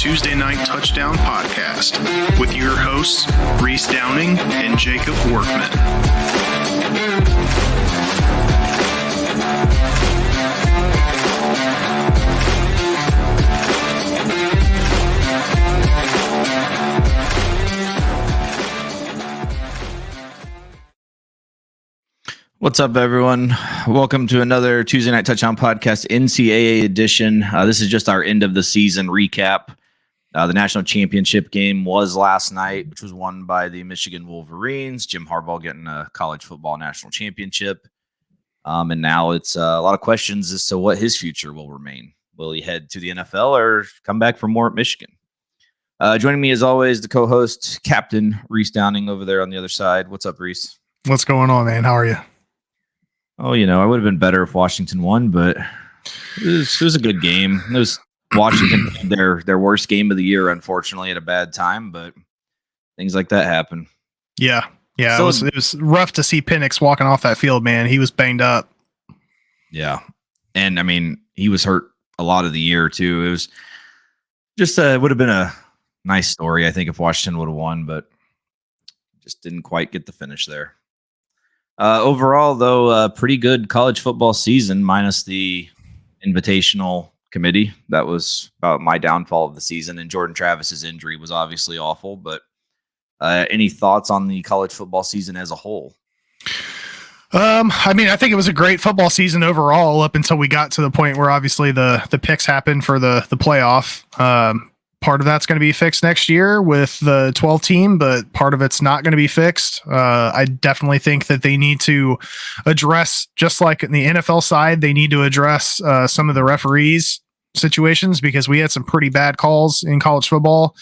Tuesday Night Touchdown Podcast with your hosts, Reese Downing and Jacob Workman. What's up, everyone? Welcome to another Tuesday Night Touchdown Podcast, NCAA edition. This is just our end of the season recap. The national championship game was last night, which was won by the Michigan Wolverines. Jim Harbaugh getting a college football national championship. And now it's a lot of questions as to what his future will remain. Will he head to the NFL or come back for more at Michigan? Joining me, as always, the co-host, Captain Reese Downing over there on the other side. What's up, Reese? What's going on, man? How are you? Oh, I would have been better if Washington won, but it was a good game. It was Washington their worst game of the year, unfortunately, at a bad time, but things like that happen. Yeah. So, it was rough to see Penix walking off that field, man. He was banged up. Yeah. And, I mean, he was hurt a lot of the year, too. It was just it would have been a nice story, I think, if Washington would have won, but just didn't quite get the finish there. Overall, though, pretty good college football season, minus the invitational committee. That was about my downfall of the season, and Jordan Travis's injury was obviously awful. But any thoughts on the college football season as a whole? I think it was a great football season overall up until we got to the point where obviously the picks happened for the playoff. Part of that's going to be fixed next year with the 12 team, but part of it's not going to be fixed. I definitely think that they need to address, just like in the NFL side, they need to address some of the referees situations because we had some pretty bad calls in college football.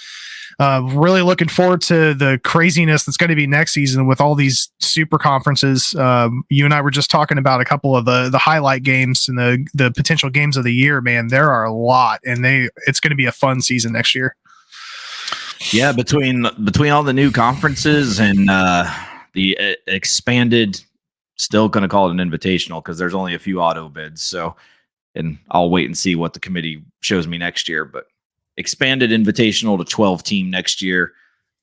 Really looking forward to the craziness that's going to be next season with all these super conferences. You and I were just talking about a couple of the highlight games and the potential games of the year, man. There are a lot, and it's going to be a fun season next year. Yeah, between all the new conferences and the expanded, still going to call it an invitational because there's only a few auto bids. So, and I'll wait and see what the committee shows me next year, but expanded invitational to 12 team next year.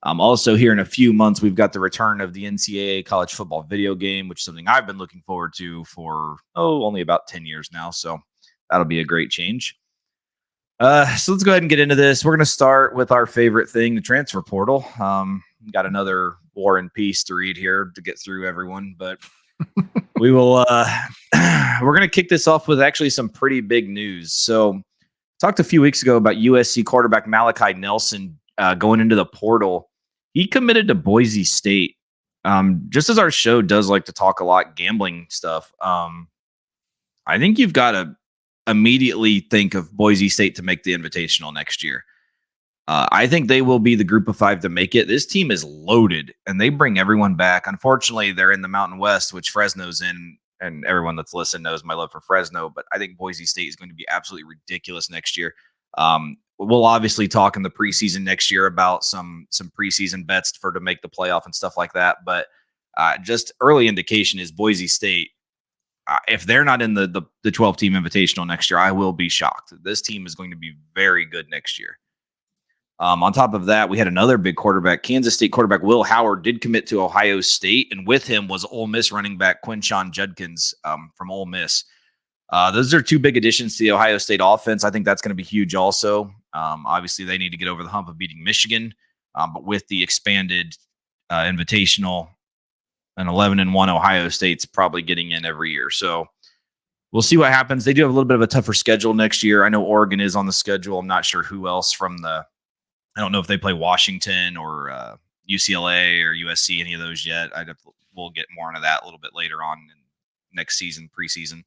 Also here in a few months, we've got the return of the NCAA college football video game, which is something I've been looking forward to for, only about 10 years now. So that'll be a great change. So let's go ahead and get into this. We're going to start with our favorite thing, the transfer portal. Got another War and Peace to read here to get through everyone, but we will, we're going to kick this off with actually some pretty big news. So talked a few weeks ago about USC quarterback Malachi Nelson going into the portal. He committed to Boise State. Just as our show does like to talk a lot gambling stuff, I think you've got to immediately think of Boise State to make the invitational next year. I think they will be the group of five to make it. This team is loaded, and they bring everyone back. Unfortunately, they're in the Mountain West, which Fresno's in. And everyone that's listened knows my love for Fresno, but I think Boise State is going to be absolutely ridiculous next year. We'll obviously talk in the preseason next year about some preseason bets to make the playoff and stuff like that. But just early indication is Boise State. If they're not in the 12-team invitational next year, I will be shocked. This team is going to be very good next year. On top of that, we had another big quarterback. Kansas State quarterback Will Howard did commit to Ohio State, and with him was Ole Miss running back Quinshon Judkins from Ole Miss. Those are two big additions to the Ohio State offense. I think that's going to be huge also. Obviously, they need to get over the hump of beating Michigan, but with the expanded invitational, an 11-1 Ohio State's probably getting in every year. So we'll see what happens. They do have a little bit of a tougher schedule next year. I know Oregon is on the schedule. I'm not sure who else I don't know if they play Washington or UCLA or USC, any of those yet. We'll get more into that a little bit later on in next season, preseason.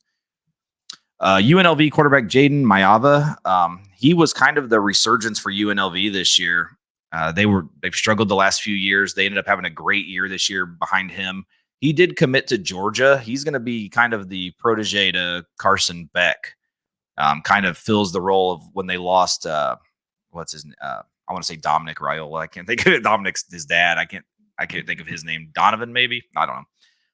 UNLV quarterback Jaden Mayava, he was kind of the resurgence for UNLV this year. They've struggled the last few years. They ended up having a great year this year behind him. He did commit to Georgia. He's going to be kind of the protege to Carson Beck. Kind of fills the role of when they lost. What's his name? I want to say Dominic Raiola. I can't think of it. Dominic's his dad. I can't think of his name. Donovan, maybe? I don't know.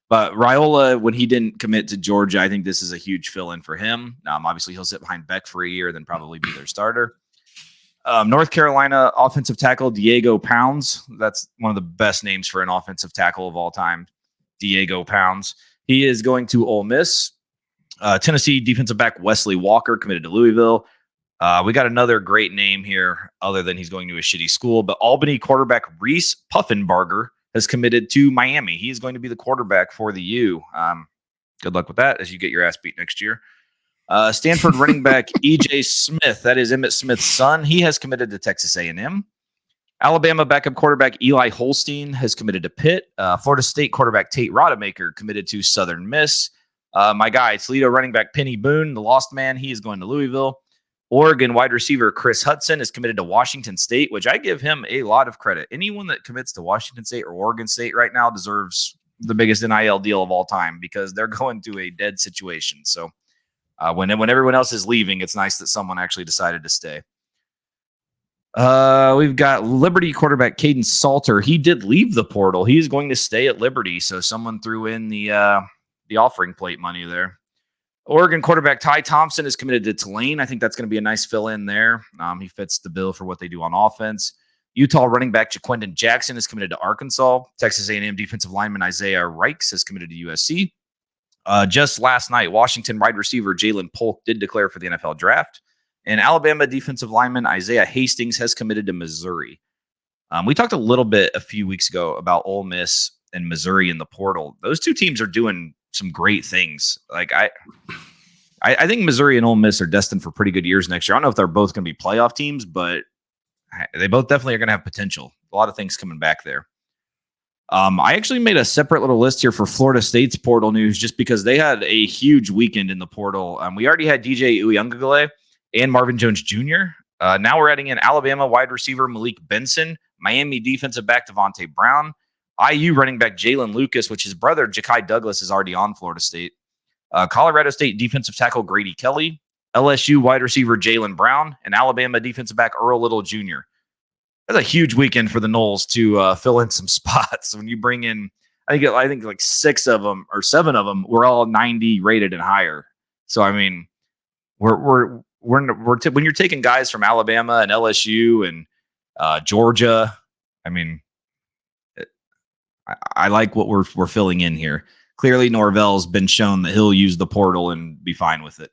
But Raiola, when he didn't commit to Georgia, I think this is a huge fill-in for him. Obviously, he'll sit behind Beck for a year, then probably be their starter. North Carolina offensive tackle Diego Pounds. That's one of the best names for an offensive tackle of all time. Diego Pounds. He is going to Ole Miss. Tennessee defensive back Wesley Walker committed to Louisville. We got another great name here, other than he's going to a shitty school. But Albany quarterback Reese Puffenbarger has committed to Miami. He is going to be the quarterback for the U. Good luck with that as you get your ass beat next year. Stanford running back E.J. Smith, that is Emmitt Smith's son. He has committed to Texas A&M. Alabama backup quarterback Eli Holstein has committed to Pitt. Florida State quarterback Tate Rodemaker committed to Southern Miss. My guy, Toledo running back Penny Boone, the lost man, he is going to Louisville. Oregon wide receiver Chris Hudson is committed to Washington State, which I give him a lot of credit. Anyone that commits to Washington State or Oregon State right now deserves the biggest NIL deal of all time because they're going to a dead situation. So when everyone else is leaving, it's nice that someone actually decided to stay. We've got Liberty quarterback Caden Salter. He did leave the portal. He's going to stay at Liberty. So someone threw in the offering plate money there. Oregon quarterback Ty Thompson is committed to Tulane. I think that's going to be a nice fill in there. He fits the bill for what they do on offense. Utah running back Jaquindon Jackson is committed to Arkansas. Texas A&M defensive lineman Isaiah Reichs is committed to USC. Just last night, Washington wide receiver Jalen Polk did declare for the NFL draft. And Alabama defensive lineman Isaiah Hastings has committed to Missouri. We talked a little bit a few weeks ago about Ole Miss and Missouri in the portal. Those two teams are doing some great things. Like I think Missouri and Ole Miss are destined for pretty good years next year. I don't know if they're both going to be playoff teams, but they both definitely are going to have potential. A lot of things coming back there. I actually made a separate little list here for Florida State's portal news just because they had a huge weekend in the portal. We already had DJ Uyunglele and Marvin Jones Jr. Now we're adding in Alabama wide receiver Malik Benson, Miami defensive back Devontae Brown, IU running back Jalen Lucas, which his brother Ja'Kai Douglas is already on Florida State. Colorado State defensive tackle Grady Kelly, LSU wide receiver Jalen Brown, and Alabama defensive back Earl Little Jr. That's a huge weekend for the Noles to fill in some spots. When you bring in, I think like 6 of them or 7 of them were all 90 rated and higher. So I mean, when you're taking guys from Alabama and LSU and Georgia, I mean, I like what we're filling in here. Clearly, Norvell's been shown that he'll use the portal and be fine with it.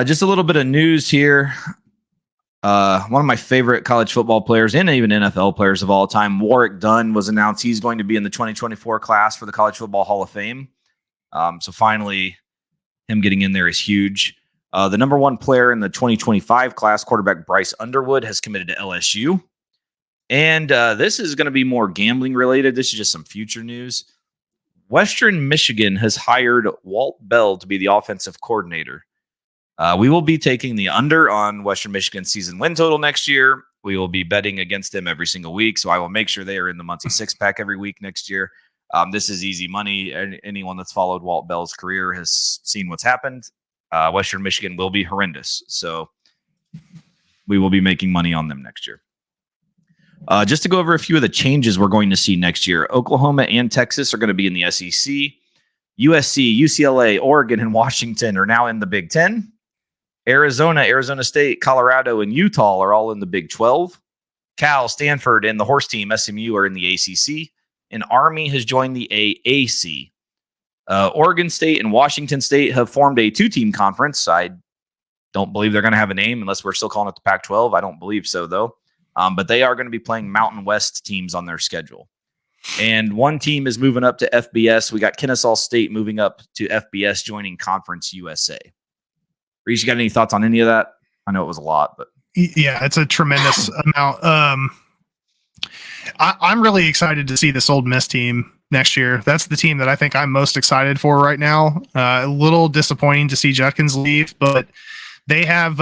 Just a little bit of news here. One of my favorite college football players and even NFL players of all time, Warrick Dunn, was announced he's going to be in the 2024 class for the College Football Hall of Fame. So finally, him getting in there is huge. The number 1 player in the 2025 class, quarterback Bryce Underwood, has committed to LSU. And this is going to be more gambling related. This is just some future news. Western Michigan has hired Walt Bell to be the offensive coordinator. We will be taking the under on Western Michigan's season win total next year. We will be betting against them every single week. So I will make sure they are in the Muncie 6-pack every week next year. This is easy money. Anyone that's followed Walt Bell's career has seen what's happened. Western Michigan will be horrendous. So we will be making money on them next year. Just to go over a few of the changes we're going to see next year. Oklahoma and Texas are going to be in the SEC. USC, UCLA, Oregon, and Washington are now in the Big Ten. Arizona, Arizona State, Colorado, and Utah are all in the Big 12. Cal, Stanford, and the horse team, SMU, are in the ACC. And Army has joined the AAC. Oregon State and Washington State have formed a 2-team conference. I don't believe they're going to have a name unless we're still calling it the Pac-12. I don't believe so, though. But they are going to be playing Mountain West teams on their schedule. And one team is moving up to FBS. We got Kennesaw State moving up to FBS, joining Conference USA. Reese, you got any thoughts on any of that? I know it was a lot, but yeah, it's a tremendous amount. I'm really excited to see this Ole Miss team next year. That's the team that I think I'm most excited for right now. A little disappointing to see Judkins leave, but they have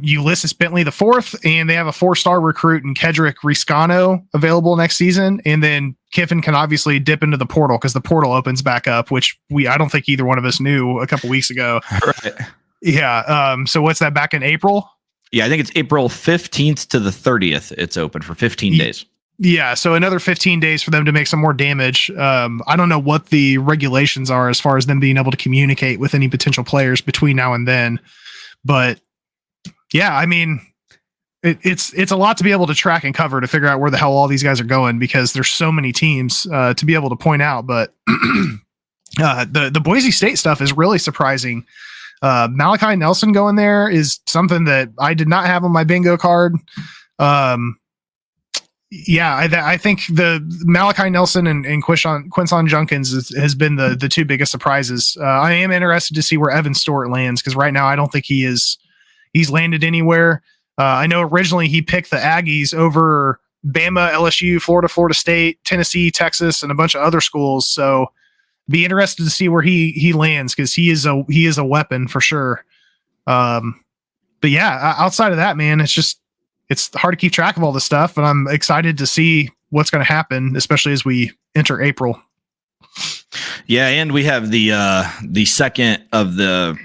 Ulysses Bentley the 4th, and they have a 4-star recruit in Kedrick Riscano available next season. And then Kiffin can obviously dip into the portal because the portal opens back up, which I don't think either one of us knew a couple weeks ago. Right. Yeah. So what's that, back in April? Yeah, I think it's April 15th to the 30th. It's open for 15 days. Yeah, so another 15 days for them to make some more damage. I don't know what the regulations are as far as them being able to communicate with any potential players between now and then, but Yeah, I mean, it's a lot to be able to track and cover to figure out where the hell all these guys are going because there's so many teams to be able to point out. But the Boise State stuff is really surprising. Malachi Nelson going there is something that I did not have on my bingo card. I think the Malachi Nelson and Quinson Junkins has been the two biggest surprises. I am interested to see where Evan Stewart lands because right now I don't think he's landed anywhere. I know originally he picked the Aggies over Bama, LSU, Florida State, Tennessee, Texas, and a bunch of other schools. So be interested to see where he lands because he is a weapon for sure. But yeah, outside of that, man, it's hard to keep track of all this stuff, but I'm excited to see what's going to happen, especially as we enter April. Yeah, and we have the second of the,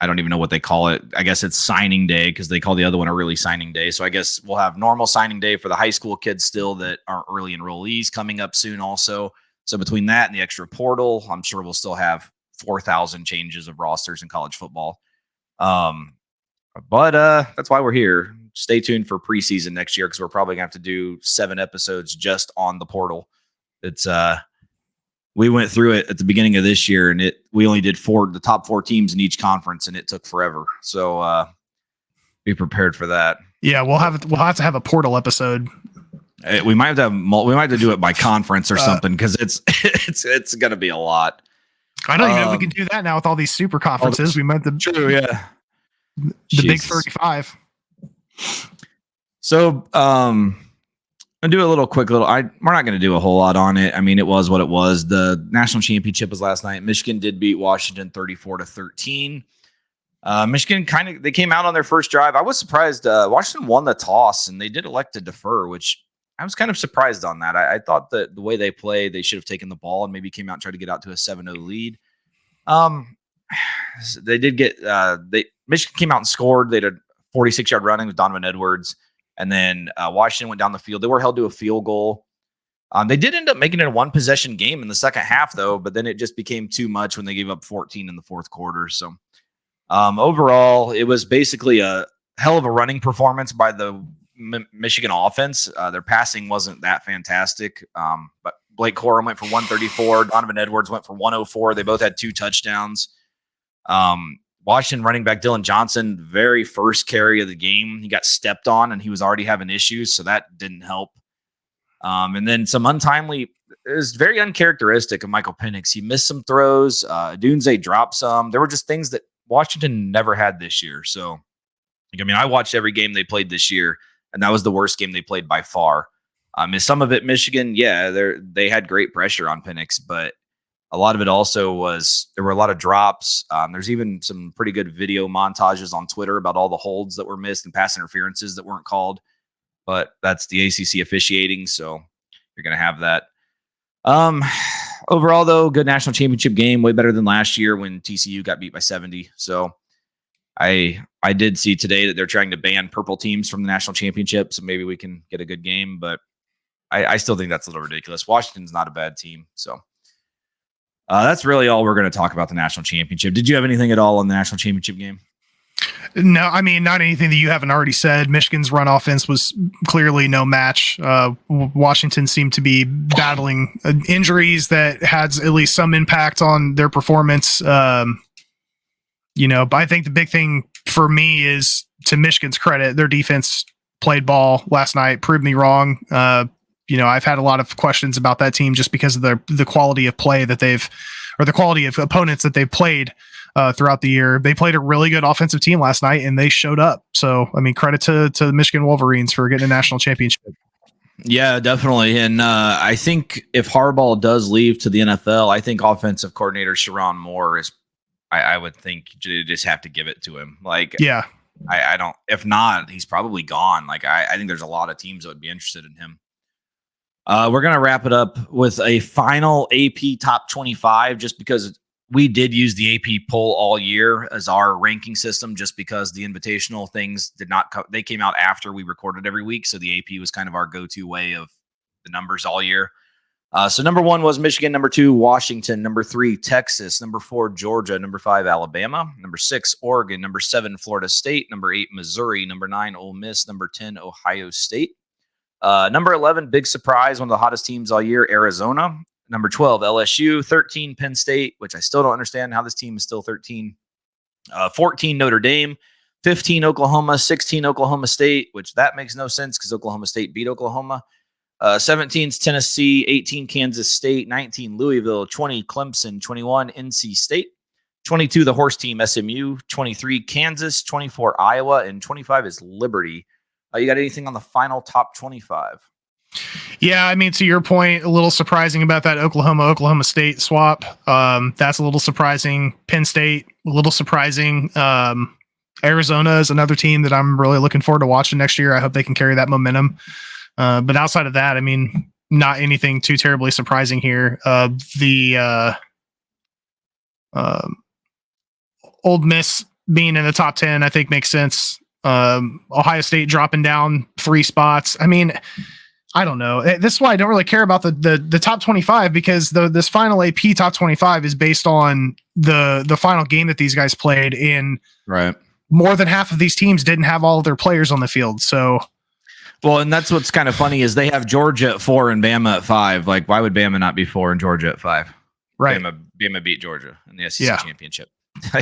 I don't even know what they call it. I guess it's signing day because they call the other one early signing day. So I guess we'll have normal signing day for the high school kids still that aren't early enrollees coming up soon also. So between that and the extra portal, I'm sure we'll still have 4,000 changes of rosters in college football. But that's why we're here. Stay tuned for preseason next year because we're probably gonna have to do 7 episodes just on the portal. It's we went through it at the beginning of this year, and we only did the top 4 teams in each conference, and it took forever. So be prepared for that. Yeah, we'll have to have a portal episode. We might have to do it by conference or something because it's gonna be a lot. I don't even know if we can do that now with all these super conferences. We might have to true, yeah. The Big 35. So I'll do a little quick we're not going to do a whole lot on it. I mean, it was what it was. The national championship was last night. Michigan did beat Washington 34-13. Michigan they came out on their first drive. I was surprised. Washington won the toss and they did elect to defer, which I was kind of surprised on that. I thought that the way they played, they should have taken the ball and maybe came out and tried to get out to a 7-0 lead. They did get Michigan came out and scored. They did a 46-yard running with Donovan Edwards, and then Washington went down the field. They were held to a field goal. They did end up making it a 1-possession game in the second half, though, but then it just became too much when they gave up 14 in the fourth quarter. So overall, it was basically a hell of a running performance by the Michigan offense. Their passing wasn't that fantastic, but Blake Corum went for 134. Donovan Edwards went for 104. They both had 2 touchdowns. Washington running back Dylan Johnson, very first carry of the game, he got stepped on and he was already having issues, so that didn't help. And then some untimely, it was very uncharacteristic of Michael Penix. He missed some throws. Dunze dropped some. There were just things that Washington never had this year. So, I watched every game they played this year, and that was the worst game they played by far. And some of it, Michigan, they had great pressure on Penix, but a lot of it also was there were a lot of drops. There's even some pretty good video montages on Twitter about all the holds that were missed and pass interferences that weren't called. But that's the ACC officiating, so you're going to have that. Overall, though, good national championship game, way better than last year when TCU got beat by 70. So I did see today that they're trying to ban purple teams from the national championship, so maybe we can get a good game. But I still think that's a little ridiculous. Washington's not a bad team, so. That's really all we're going to talk about the national championship. Did you have anything at all on the national championship game? No, I mean, not anything that you haven't already said. Michigan's run offense was clearly no match. Washington seemed to be battling injuries that had at least some impact on their performance. But I think the big thing for me is, to Michigan's credit, their defense played ball last night, proved me wrong. I've had a lot of questions about that team just because of the quality of play that the quality of opponents that they've played throughout the year. They played a really good offensive team last night, and they showed up. So, credit to the Michigan Wolverines for getting a national championship. Yeah, definitely. And I think if Harbaugh does leave to the NFL, I think offensive coordinator Sharon Moore is, I would think you just have to give it to him. Yeah. I don't, if not, he's probably gone. I think there's a lot of teams that would be interested in him. We're going to wrap it up with a final AP top 25, just because we did use the AP poll all year as our ranking system, just because the invitational things did not they came out after we recorded every week. So the AP was kind of our go-to way of the numbers all year. So number 1 was Michigan, number 2, Washington, number 3, Texas, number 4, Georgia, number 5, Alabama, number 6, Oregon, number 7, Florida State, number 8, Missouri, number 9, Ole Miss, number 10, Ohio State. Number 11, big surprise, one of the hottest teams all year, Arizona. Number 12, LSU, 13, Penn State, which I still don't understand how this team is still 13. 14, Notre Dame, 15, Oklahoma, 16, Oklahoma State, which that makes no sense because Oklahoma State beat Oklahoma. 17 is Tennessee, 18 Kansas State, 19 Louisville, 20 Clemson, 21 NC State, 22 the horse team SMU, 23 Kansas, 24 Iowa, and 25 is Liberty. You got anything on the final top 25? Yeah, I mean, to your point, a little surprising about that Oklahoma State swap. That's a little surprising. Penn State, a little surprising. Arizona is another team that I'm really looking forward to watching next year. I hope they can carry that momentum. But outside of that, I mean, not anything too terribly surprising here. Old Miss being in the top 10, I think makes sense. Ohio State dropping down 3 spots. I mean, I don't know. This is why I don't really care about the top 25, because this final AP top 25 is based on the final game that these guys played in. Right. More than half of these teams didn't have all of their players on the field. So, well, and that's what's kind of funny is they have Georgia at 4 and Bama at 5. Like, why would Bama not be 4 and Georgia at 5? Right. Bama beat Georgia in the SEC championship.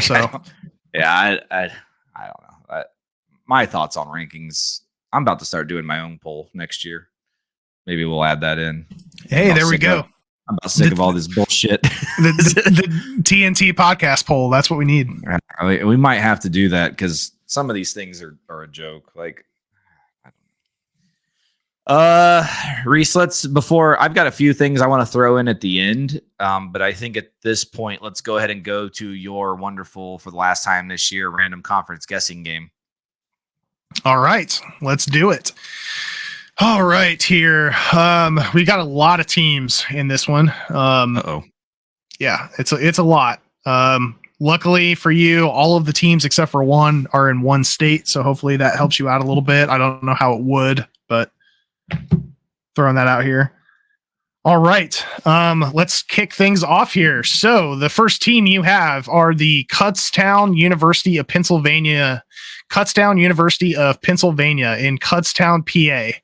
So, yeah, I don't know. My thoughts on rankings. I'm about to start doing my own poll next year. Maybe we'll add that in. Hey, there we go. I'm about sick of all this bullshit. The TNT podcast poll. That's what we need. We might have to do that because some of these things are a joke. Like, Reese, I've got a few things I want to throw in at the end. But I think at this point, let's go ahead and go to your wonderful, for the last time this year, random conference guessing game. All right, let's do it. All right, here. We got a lot of teams in this one. Yeah, it's a lot. Luckily for you, all of the teams except for one are in one state, so hopefully that helps you out a little bit. I don't know how it would, but throwing that out here. All right, let's kick things off here. So the first team you have are the Kutztown University of Pennsylvania in Kutztown, PA.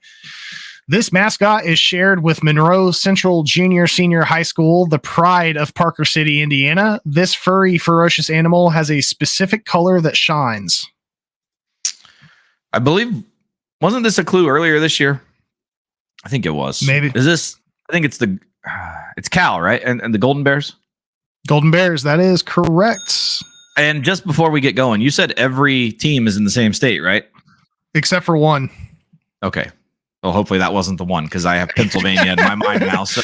This mascot is shared with Monroe Central Junior Senior High School, the pride of Parker City, Indiana. This furry, ferocious animal has a specific color that shines. I believe, wasn't this a clue earlier this year? I think it was. Maybe. I think it's Cal, right? And the Golden Bears? Golden Bears, that is correct. And just before we get going, you said every team is in the same state, right? Except for one. Okay. Well, hopefully that wasn't the one because I have Pennsylvania in my mind now. So,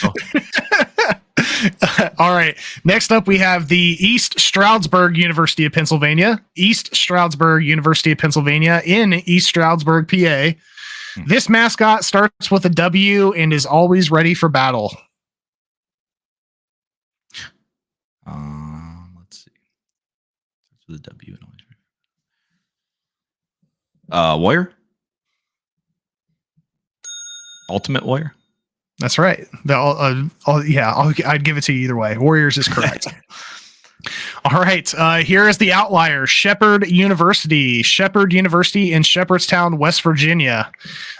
all right. Next up, we have the East Stroudsburg University of Pennsylvania. East Stroudsburg University of Pennsylvania in East Stroudsburg, PA. This mascot starts with a W and is always ready for battle. Let's see. Starts with a W and always ready. Warrior. Ultimate Warrior. That's right. I'd give it to you either way. Warriors is correct. All right. Here is the outlier. Shepherd University in Shepherdstown, West Virginia.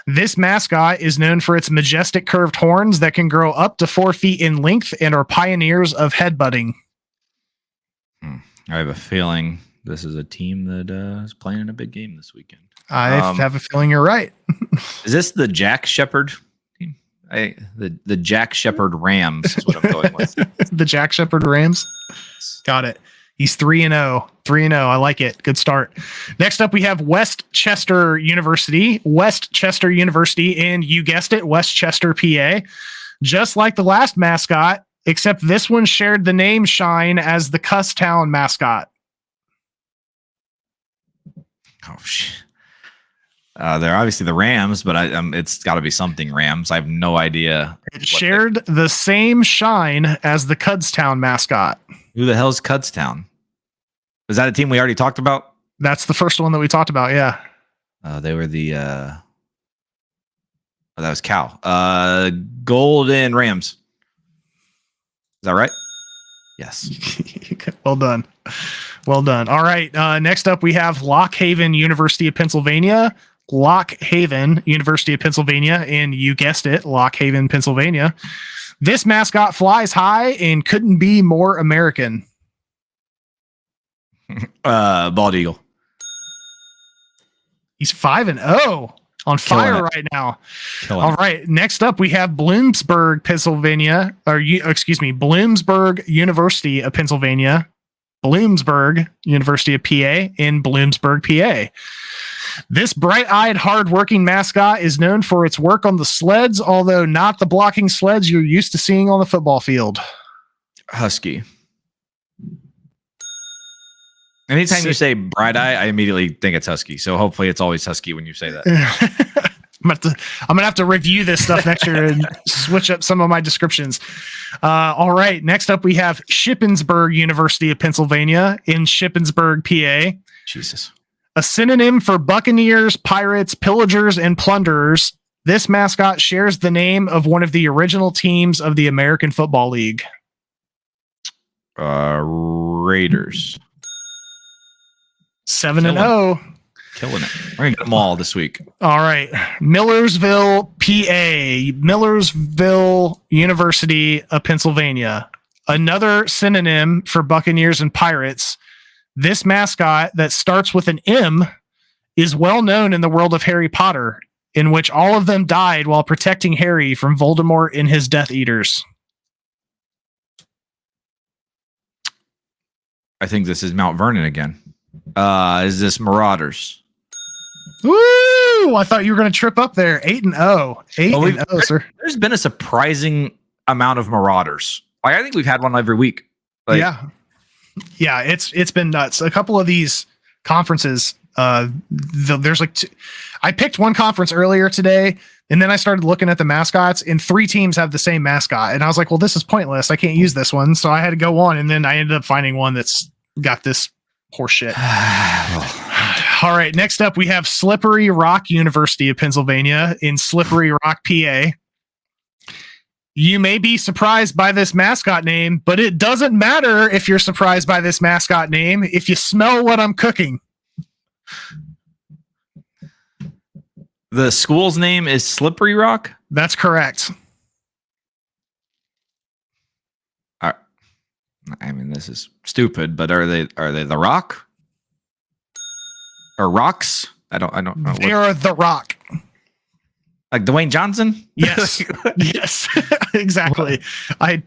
This mascot is known for its majestic curved horns that can grow up to 4 feet in length and are pioneers of headbutting. I have a feeling this is a team that is playing in a big game this weekend. I have a feeling you're right. Is this the Jack Shepherd team? The Jack Shepherd Rams is what I'm going with. The Jack Shepherd Rams? Got it. He's 3-0. 3-0. I like it. Good start. Next up, we have West Chester University. And you guessed it, West Chester, PA. Just like the last mascot, except this one shared the name Shine as the Kutztown mascot. Oh, shit. They're obviously the Rams, but it's got to be something Rams. I have no idea. It shared the same shine as the Kutztown mascot. Who the hell's Kutztown? Is that a team we already talked about? That's the first one that we talked about, yeah. They were the... that was Cal. Golden Rams. that right? Yes. Well done. Well done. All right. Next up, we have Lock Haven, University of Pennsylvania. Lock Haven, University of Pennsylvania. And you guessed it, Lock Haven, Pennsylvania. This mascot flies high and couldn't be more American. Bald eagle. He's 5-0 on fire right now. All right. Next up, we have Bloomsburg, Pennsylvania, Bloomsburg University of Pennsylvania, Bloomsburg University of PA in Bloomsburg, PA. This bright-eyed, hard-working mascot is known for its work on the sleds, although not the blocking sleds you're used to seeing on the football field. Husky. Anytime you say bright eye, I immediately think it's husky. So hopefully it's always husky when you say that. I'm gonna have to review this stuff next year and switch up some of my descriptions. All right. Next up, we have Shippensburg University of Pennsylvania in Shippensburg, PA. Jesus. A synonym for buccaneers, pirates, pillagers, and plunderers. This mascot shares the name of one of the original teams of the American Football League. Raiders. 7-0. Killing it. We're going to get them all this week. All right. Millersville, PA. Millersville University of Pennsylvania. Another synonym for buccaneers and pirates. This mascot that starts with an M is well known in the world of Harry Potter, in which all of them died while protecting Harry from Voldemort and his Death Eaters. I think this is Mount Vernon again. Is this Marauders? Woo! I thought you were going to trip up there. 8-0. 8-0, sir. There's been a surprising amount of Marauders. Like, I think we've had one every week. Like, yeah, it's been nuts. A couple of these conferences, there's like I picked one conference earlier today, and then I started looking at the mascots, and 3 teams have the same mascot, and I was like, well, this is pointless. I can't use this one, so I had to go on, and then I ended up finding one that's got this horseshit. All right, next up we have Slippery Rock University of Pennsylvania in Slippery Rock, PA. You may be surprised by this mascot name, but it doesn't matter if you're surprised by this mascot name if you smell what I'm cooking. The school's name is Slippery Rock? That's correct. I mean, this is stupid, but are they the Rock? Or Rocks? I don't know. They are the Rock. Like Dwayne Johnson? Yes. Yes. Exactly. I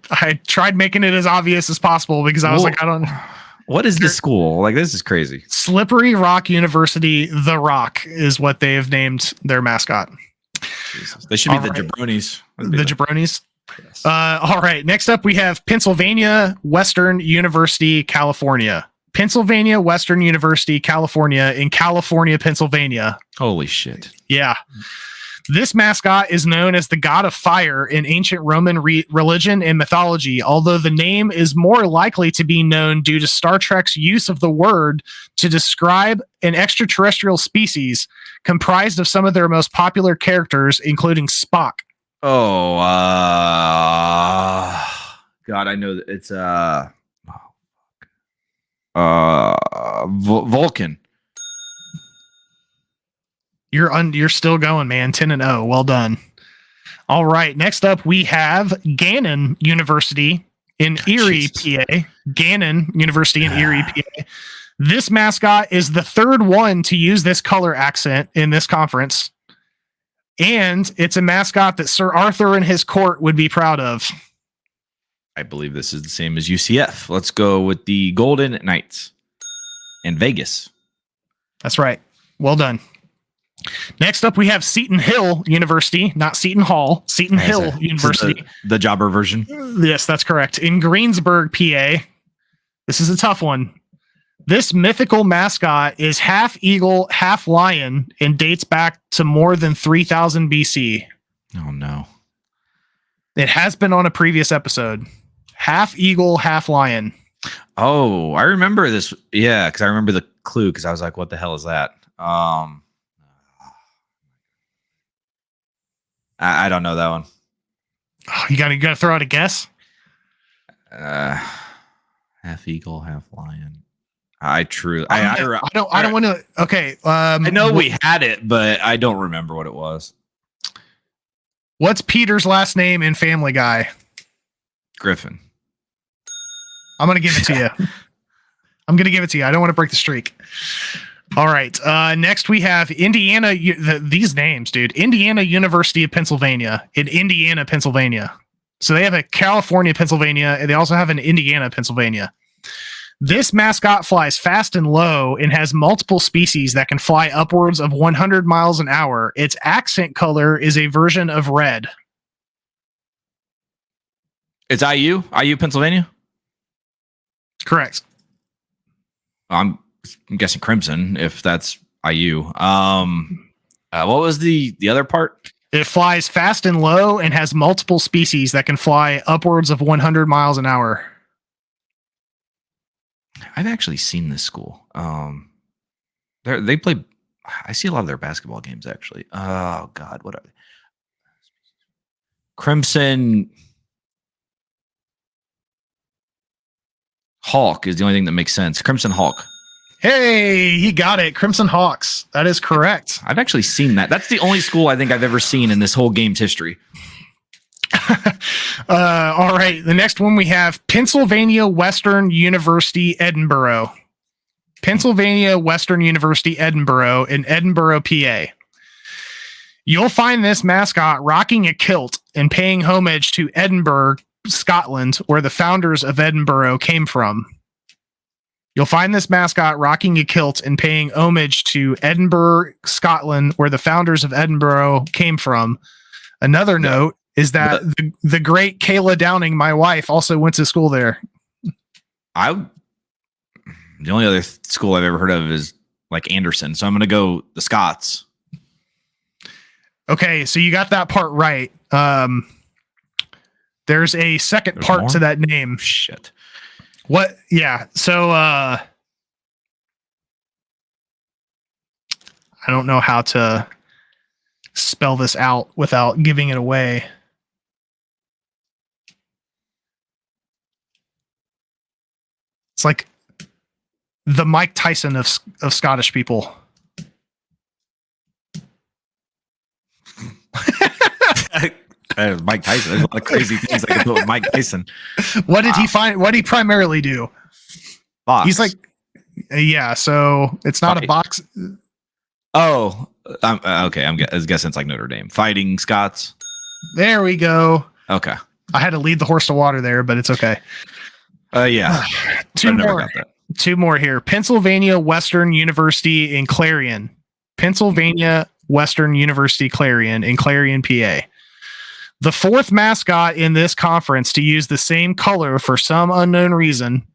tried making it as obvious as possible because I was like, I don't. What is this school? Like, this is crazy. Slippery Rock University, The Rock is what they have named their mascot. Jesus. They should be the Jabronis. The Jabronis. Yes. All right. Next up, we have Pennsylvania Western University, California. Pennsylvania Western University, California in California, Pennsylvania. Holy shit. Yeah. This mascot is known as the god of fire in ancient Roman religion and mythology, although the name is more likely to be known due to Star Trek's use of the word to describe an extraterrestrial species comprised of some of their most popular characters, including Spock. Oh, God, I know that it's Vulcan. You're still going, man. 10-0. Well done. All right. Next up, we have Gannon University in Erie, PA. Gannon University in Erie, PA. This mascot is the third one to use this color accent in this conference. And it's a mascot that Sir Arthur and his court would be proud of. I believe this is the same as UCF. Let's go with the Golden Knights in Vegas. That's right. Well done. Next up, we have Seton Hill University, not Seton Hall, Seton Hill University. The jobber version. Yes, that's correct. In Greensburg, PA. This is a tough one. This mythical mascot is half eagle, half lion, and dates back to more than 3000 BC. Oh, no. It has been on a previous episode. Half eagle, half lion. Oh, I remember this. Yeah, because I remember the clue because I was like, what the hell is that? I don't know that one. Oh, you gotta throw out a guess. Half eagle, half lion. I don't want to. Okay. I know we had it, but I don't remember what it was. What's Peter's last name in Family Guy? Griffin. I'm going to give it to you. I don't want to break the streak. All right. Next we have Indiana. These names, dude. Indiana University of Pennsylvania in Indiana, Pennsylvania. So they have a California, Pennsylvania, and they also have an Indiana, Pennsylvania. This mascot flies fast and low and has multiple species that can fly upwards of 100 miles an hour. Its accent color is a version of red. It's IU, Pennsylvania? Correct. I'm guessing crimson if that's IU. What was the other part? It flies fast and low and has multiple species that can fly upwards of 100 miles an hour. I've actually seen this school. They play. I see a lot of their basketball games actually. Oh God, what are they? Crimson Hawk is the only thing that makes sense. Crimson Hawk. Hey, he got it. Crimson Hawks. That is correct. I've actually seen that. That's the only school I think I've ever seen in this whole game's history. All right. The next one we have Pennsylvania Western University, Edinburgh. Pennsylvania Western University, Edinburgh in Edinburgh, PA. You'll find this mascot rocking a kilt and paying homage to Edinburgh, Scotland, where the founders of Edinburgh came from. You'll find this mascot rocking a kilt and paying homage to Edinburgh, Scotland, where the founders of Edinburgh came from. Another note is that the great Kayla Downing, my wife, also went to school there. The only other school I've ever heard of is like Anderson, so I'm going to go the Scots. Okay, so you got that part right. There's a second part to that name. Shit. What? Yeah. So I don't know how to spell this out without giving it away. It's like the Mike Tyson of Scottish people. Mike Tyson. There's a lot of crazy things I can put with Mike Tyson. What did he find? What did he primarily do? Box. He's like, yeah. So it's not a box. Oh, okay. I was guessing it's like Notre Dame fighting Scots. There we go. Okay. I had to lead the horse to water there, but it's okay. Yeah. Two more here. Pennsylvania Western University in Clarion. Pennsylvania Western University Clarion in Clarion, PA. The fourth mascot in this conference to use the same color for some unknown reason.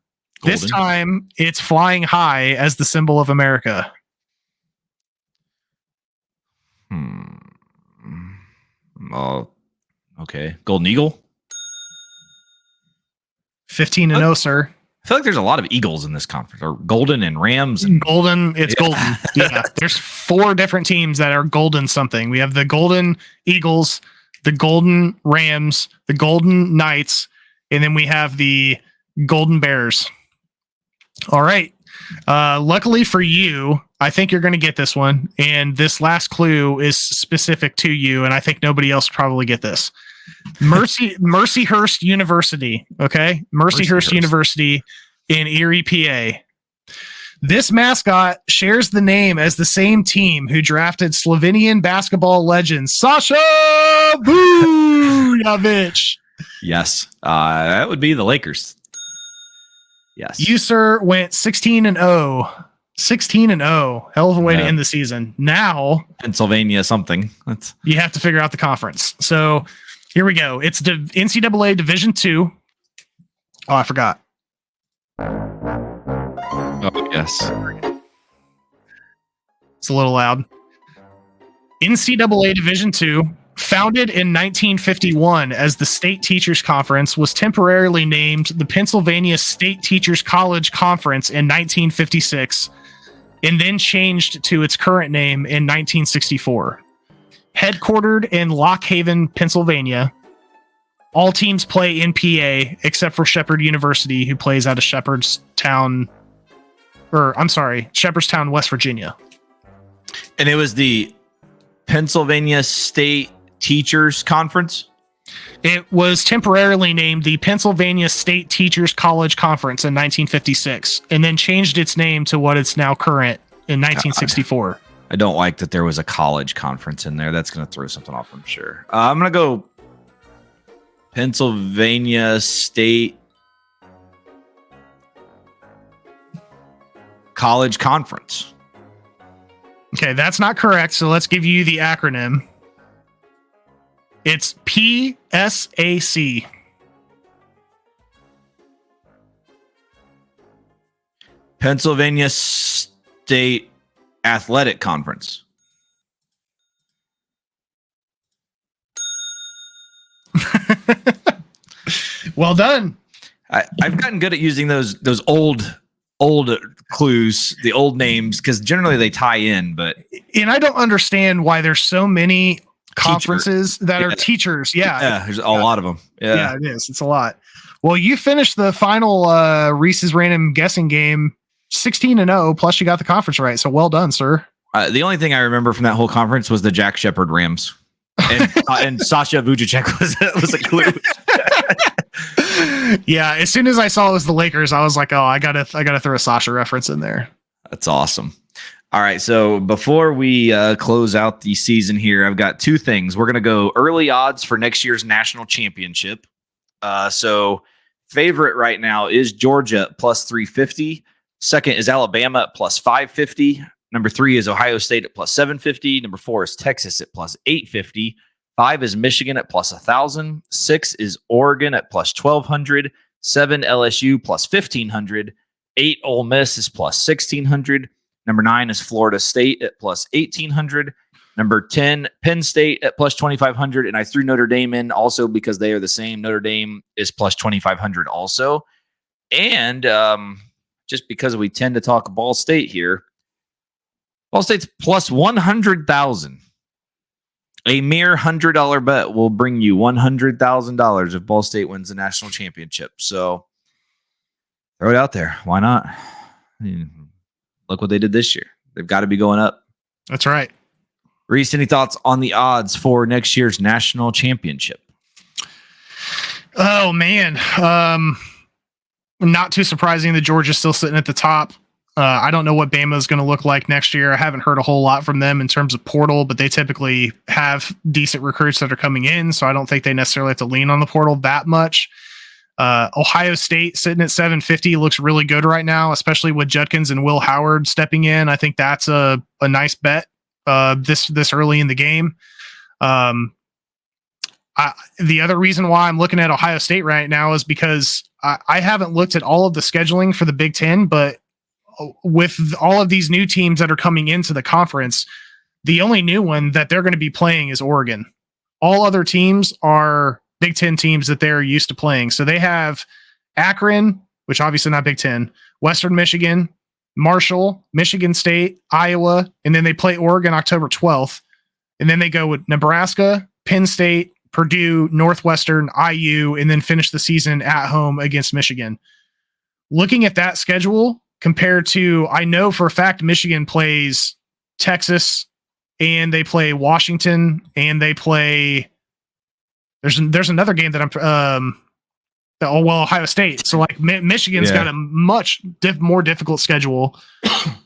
Golden. This time, it's flying high as the symbol of America. Oh, okay. Golden Eagle? 15-0, sir. I feel like there's a lot of Eagles in this conference, or Golden and Rams. And Golden, it's Golden. Yeah, there's 4 different teams that are Golden something. We have the Golden Eagles, the Golden Rams, the Golden Knights, and then we have the Golden Bears. All right. Luckily for you, I think you're going to get this one. And this last clue is specific to you, and I think nobody else will probably get this. Mercyhurst University. Okay. Mercyhurst University in Erie, PA. This mascot shares the name as the same team who drafted Slovenian basketball legend Sasha Vujovic. Yes. That would be the Lakers. Yes. You, sir, went 16-0. 16-0. Hell of a way to end the season. Now, Pennsylvania something. You have to figure out the conference. So here we go. It's NCAA Division II. Oh, I forgot. Oh, yes. It's a little loud. NCAA Division II, founded in 1951 as the State Teachers Conference, was temporarily named the Pennsylvania State Teachers College Conference in 1956, and then changed to its current name in 1964. Headquartered in Lock Haven, Pennsylvania, All teams play in PA except for Shepherd University, who plays out of Shepherdstown, West Virginia. And it was the Pennsylvania State Teachers Conference? It was temporarily named the Pennsylvania State Teachers College Conference in 1956, and then changed its name to what it's now current in 1964. I don't like that there was a college conference in there. That's going to throw something off, I'm sure. I'm going to go Pennsylvania State College Conference. Okay, that's not correct, so let's give you the acronym. It's PSAC. Pennsylvania State Athletic Conference. Well done. I've gotten good at using those old clues, the old names, because generally they tie in. And I don't understand why there's so many conferences that are teachers. Yeah, there's a lot of them. Yeah, it is. It's a lot. Well, you finished the final Reese's random guessing game 16-0, plus you got the conference right. So well done, sir. The only thing I remember from that whole conference was the Jack Shepherd Rams. And Sasha Vujicic was a clue. Yeah, as soon as I saw it was the Lakers, I was like, oh, I gotta throw a Sasha reference in there. That's awesome. All right, so before we close out the season here, I've got two things. We're going to go early odds for next year's national championship. So favorite right now is Georgia at plus 350. Second is Alabama at plus 550. Number 3 is Ohio State at plus 750. Number 4 is Texas at plus 850. 5 is Michigan at plus 1,000. 6 is Oregon at plus 1,200. 7 LSU plus 1,500. 8 Ole Miss is plus 1,600. Number 9 is Florida State at plus 1,800. Number 10, Penn State at plus 2,500. And I threw Notre Dame in also because they are the same. Notre Dame is plus 2,500 also. And just because we tend to talk Ball State here, Ball State's plus 100,000. A mere $100 bet will bring you $100,000 if Ball State wins the national championship. So throw it out there. Why not? Look what they did this year. They've got to be going up. That's right. Reese, any thoughts on the odds for next year's national championship? Oh, man. Not too surprising that Georgia's still sitting at the top. I don't know what Bama is going to look like next year. I haven't heard a whole lot from them in terms of portal, but they typically have decent recruits that are coming in, so I don't think they necessarily have to lean on the portal that much. Ohio State sitting at 750 looks really good right now, especially with Judkins and Will Howard stepping in. I think that's a nice bet this early in the game. The other reason why I'm looking at Ohio State right now is because I haven't looked at all of the scheduling for the Big Ten, but with all of these new teams that are coming into the conference, the only new one that they're going to be playing is Oregon. All other teams are Big Ten teams that they're used to playing. So they have Akron, which obviously not Big Ten, Western Michigan, Marshall, Michigan State, Iowa, and then they play Oregon October 12th. And then they go with Nebraska, Penn State, Purdue, Northwestern, IU, and then finish the season at home against Michigan. Looking at that schedule compared to, I know for a fact Michigan plays Texas and they play Washington and they play there's another game that Ohio State. So like Michigan's got a much more difficult schedule.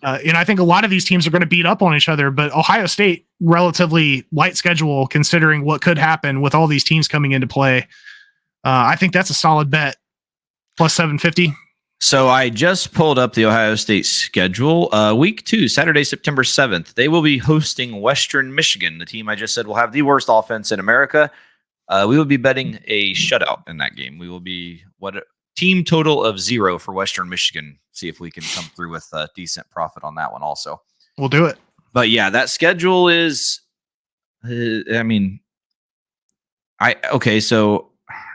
And I think a lot of these teams are going to beat up on each other, but Ohio State relatively light schedule considering what could happen with all these teams coming into play. I think that's a solid bet. Plus 750. So I just pulled up the Ohio State schedule. Week 2, Saturday, September 7th. They will be hosting Western Michigan, the team I just said will have the worst offense in America. We will be betting a shutout in that game. We will be team total of 0 for Western Michigan. See if we can come through with a decent profit on that one also. We'll do it. But yeah, that schedule is, so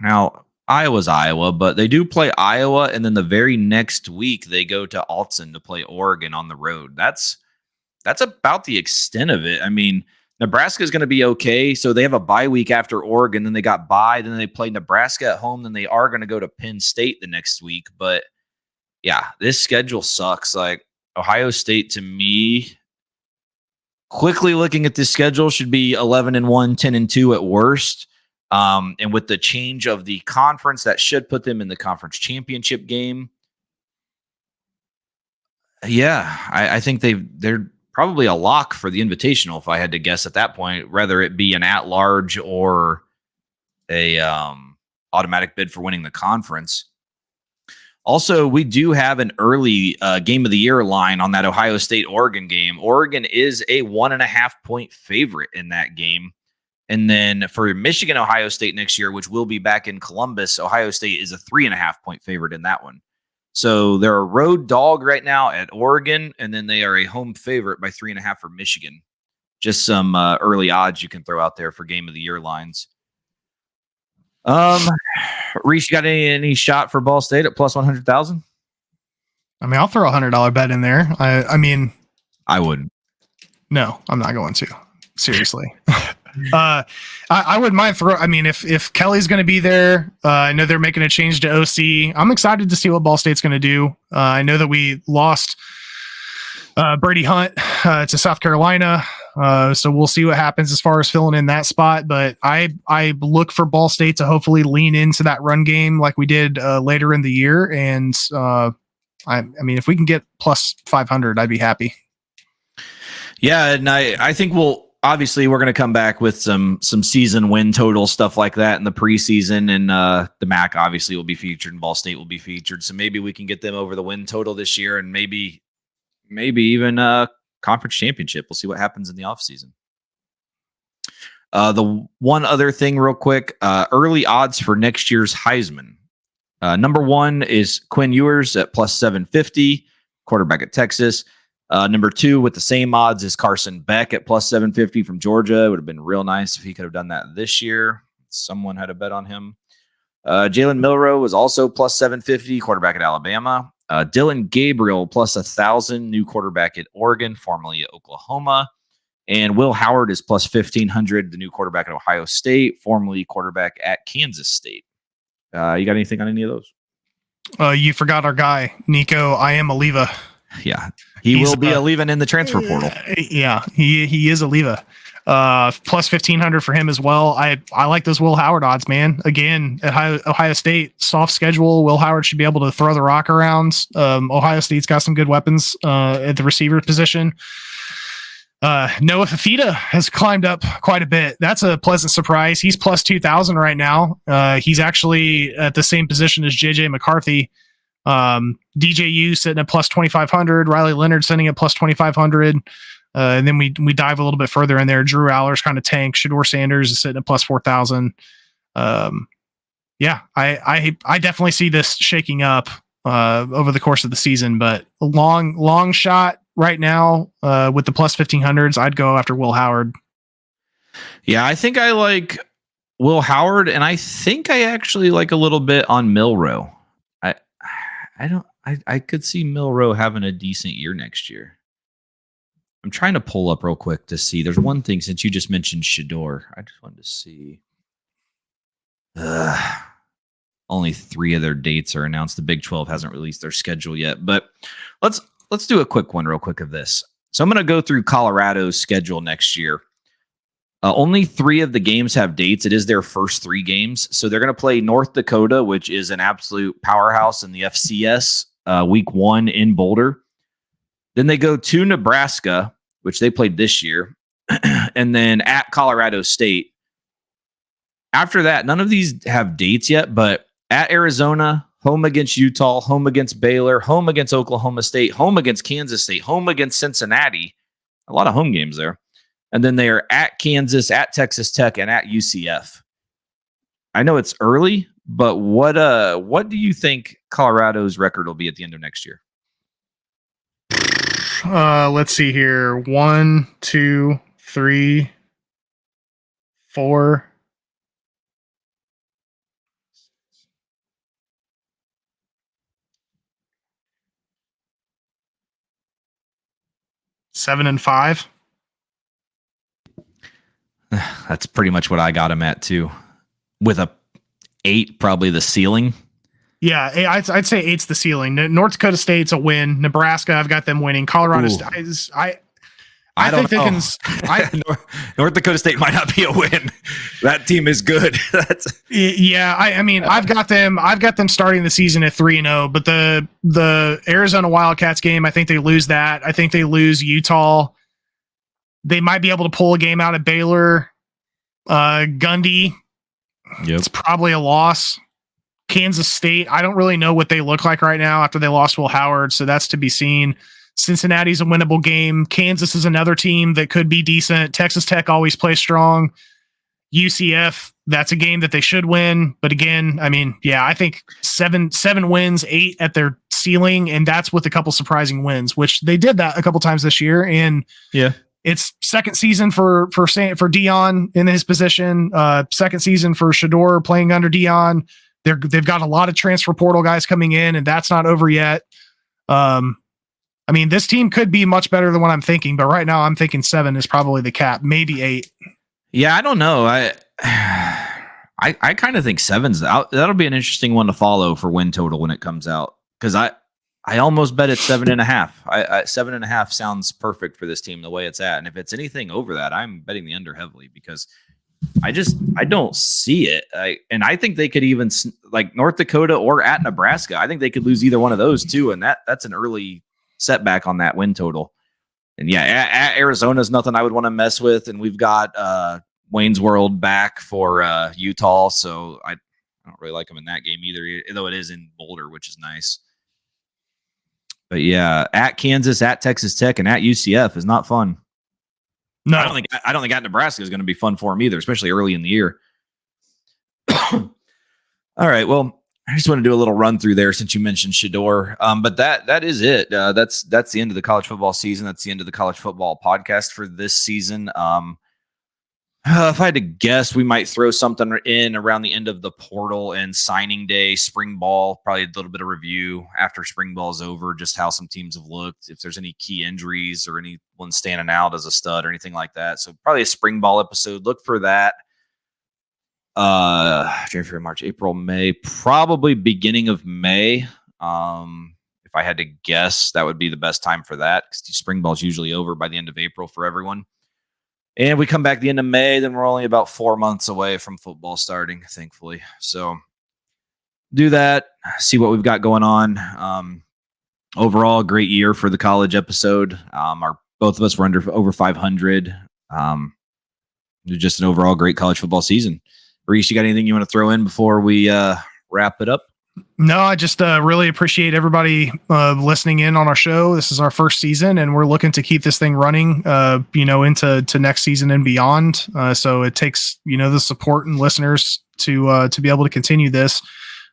now Iowa's Iowa, but they do play Iowa, and then the very next week they go to Alton to play Oregon on the road. That's about the extent of it. I mean, Nebraska is going to be okay. So they have a bye week after Oregon, then they got bye, then they play Nebraska at home, then they are going to go to Penn State the next week. But yeah, this schedule sucks. Like Ohio State to me, quickly looking at this schedule, should be 11-1, 10-2 at worst. And with the change of the conference, that should put them in the conference championship game. Yeah, I think they're probably a lock for the Invitational if I had to guess at that point, whether it be an at-large or a automatic bid for winning the conference. Also, we do have an early game of the year line on that Ohio State-Oregon game. Oregon is a 1.5 point favorite in that game. And then for Michigan, Ohio State next year, which will be back in Columbus, Ohio State is a 3.5 point favorite in that one. So they're a road dog right now at Oregon, and then they are a home favorite by 3.5 for Michigan. Just some early odds you can throw out there for game of the year lines. Reese, you got any shot for Ball State at plus 100,000? I mean, I'll throw $100 bet in there. I mean, I wouldn't. No, I'm not going to. Seriously. I wouldn't mind throw. I mean, if Kelly's going to be there, I know they're making a change to OC. I'm excited to see what Ball State's going to do. I know that we lost Brady Hunt to South Carolina, so we'll see what happens as far as filling in that spot. But I look for Ball State to hopefully lean into that run game like we did later in the year. And I mean, if we can get plus 500, I'd be happy. Yeah, and I think obviously we're going to come back with some season win total stuff like that in the preseason, and the MAC obviously will be featured and Ball State will be featured. So maybe we can get them over the win total this year, and maybe even a conference championship. We'll see what happens in the offseason. The one other thing real quick, early odds for next year's Heisman. Number one is Quinn Ewers at plus 750, quarterback at Texas. Number two with the same odds is Carson Beck at plus 750 from Georgia. It would have been real nice if he could have done that this year. Someone had a bet on him. Jalen Milroe was also plus 750, quarterback at Alabama. Dylan Gabriel plus 1,000, new quarterback at Oregon, formerly at Oklahoma. And Will Howard is plus 1,500, the new quarterback at Ohio State, formerly quarterback at Kansas State. You got anything on any of those? You forgot our guy, Nico Iamaleava. Yeah, he's will be leaving in the transfer portal. Yeah, he is a Leva. Plus 1,500 for him as well. I like those Will Howard odds, man. Again, at Ohio State, soft schedule. Will Howard should be able to throw the rock around. Ohio State's got some good weapons at the receiver position. Noah Fafita has climbed up quite a bit. That's a pleasant surprise. He's plus 2,000 right now. He's actually at the same position as JJ McCarthy. DJU sitting at plus 2,500, Riley Leonard sitting at plus 2,500. And then we dive a little bit further in there. Drew Aller's kind of tank. Shador Sanders is sitting at plus 4,000. Yeah, I definitely see this shaking up over the course of the season, but a long shot right now with the plus 1,500s. I'd go after Will Howard. Yeah, I think I like Will Howard, and I think I actually like a little bit on Milroe. I could see Milroe having a decent year next year. I'm trying to pull up real quick to see. There's one thing since you just mentioned Shador. I just wanted to see. Only 3 of their dates are announced. The Big 12 hasn't released their schedule yet, but let's do a quick one real quick of this. So I'm going to go through Colorado's schedule next year. Only 3 of the games have dates. It is their first 3 games. So they're going to play North Dakota, which is an absolute powerhouse in the FCS, week 1 in Boulder. Then they go to Nebraska, which they played this year, and then at Colorado State. After that, none of these have dates yet, but at Arizona, home against Utah, home against Baylor, home against Oklahoma State, home against Kansas State, home against Cincinnati. A lot of home games there. And then they are at Kansas, at Texas Tech, and at UCF. I know it's early, but what do you think Colorado's record will be at the end of next year? Let's see here. 1, 2, 3, 4. 7-5. That's pretty much what I got them at too. With a 8, probably the ceiling. Yeah, I'd say 8's the ceiling. North Dakota State's a win. Nebraska, I've got them winning. Colorado State, I think they can. North Dakota State might not be a win. That team is good. Yeah. I mean, I've got them starting the season at 3-0. But the Arizona Wildcats game, I think they lose that. I think they lose Utah. They might be able to pull a game out of Baylor. Gundy, it's probably a loss. Kansas State, I don't really know what they look like right now after they lost Will Howard, so that's to be seen. Cincinnati's a winnable game. Kansas is another team that could be decent. Texas Tech always plays strong. UCF, that's a game that they should win. But again, I mean, yeah, I think seven wins, 8 at their ceiling, and that's with a couple surprising wins, which they did that a couple times this year. And yeah, it's second season for Dion in his position. Second season for Shador playing under Dion. They've got a lot of transfer portal guys coming in, and that's not over yet. I mean, this team could be much better than what I'm thinking, but right now I'm thinking 7 is probably the cap, maybe 8. Yeah, I don't know. I kind of think 7's out. That'll be an interesting one to follow for win total when it comes out, because I almost bet it's 7.5. 7.5 sounds perfect for this team the way it's at, and if it's anything over that, I'm betting the under heavily because I don't see it. And I think they could even, like North Dakota or at Nebraska, I think they could lose either one of those too, and that's an early setback on that win total. And yeah, at Arizona is nothing I would want to mess with, and we've got Wayne's World back for Utah, so I don't really like them in that game either, though it is in Boulder, which is nice. But yeah, at Kansas, at Texas Tech, and at UCF is not fun. No, I don't think at Nebraska is going to be fun for him either, especially early in the year. All right, well, I just want to do a little run through there since you mentioned Shador. But that is it. That's the end of the college football season. That's the end of the college football podcast for this season. If I had to guess, we might throw something in around the end of the portal and signing day, spring ball, probably a little bit of review after spring ball is over, just how some teams have looked, if there's any key injuries or anyone standing out as a stud or anything like that. So probably a spring ball episode. Look for that. January, February, March, April, May, probably beginning of May. If I had to guess, that would be the best time for that because spring ball is usually over by the end of April for everyone. And we come back the end of May, then we're only about 4 months away from football starting, thankfully. So do that, see what we've got going on. Overall, great year for the college episode. Both of us were over 500. Just an overall great college football season. Reese, you got anything you want to throw in before we wrap it up? No, I just really appreciate everybody listening in on our show. This is our first season, and we're looking to keep this thing running, into next season and beyond. So it takes, the support and listeners to be able to continue this.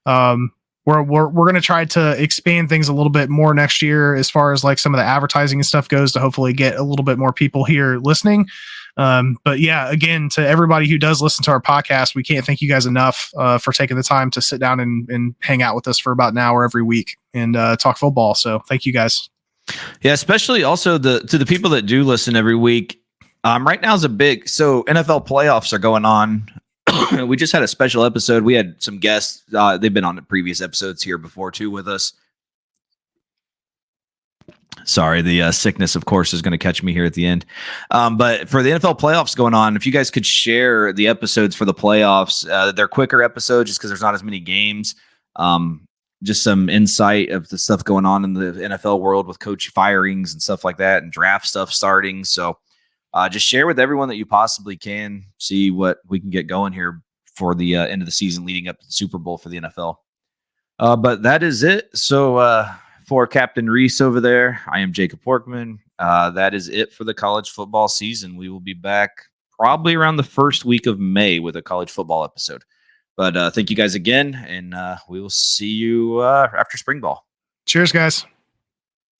We're going to try to expand things a little bit more next year as far as like some of the advertising and stuff goes to hopefully get a little bit more people here listening. But yeah, again, to everybody who does listen to our podcast, we can't thank you guys enough for taking the time to sit down and hang out with us for about an hour every week and talk football. So thank you guys. Yeah, especially also to the people that do listen every week. Right now is so NFL playoffs are going on. We just had a special episode. We had some guests. They've been on the previous episodes here before too with us. Sorry, the sickness, of course, is going to catch me here at the end. But for the NFL playoffs going on, if you guys could share the episodes for the playoffs, they're quicker episodes just because there's not as many games. Just some insight of the stuff going on in the NFL world with coach firings and stuff like that and draft stuff starting. So just share with everyone that you possibly can, see what we can get going here for the end of the season leading up to the Super Bowl for the NFL. But that is it. So for Captain Reese over there, I am Jacob Workman. That is it for the college football season. We will be back probably around the first week of May with a college football episode. But thank you guys again, and we will see you after spring ball. Cheers, guys.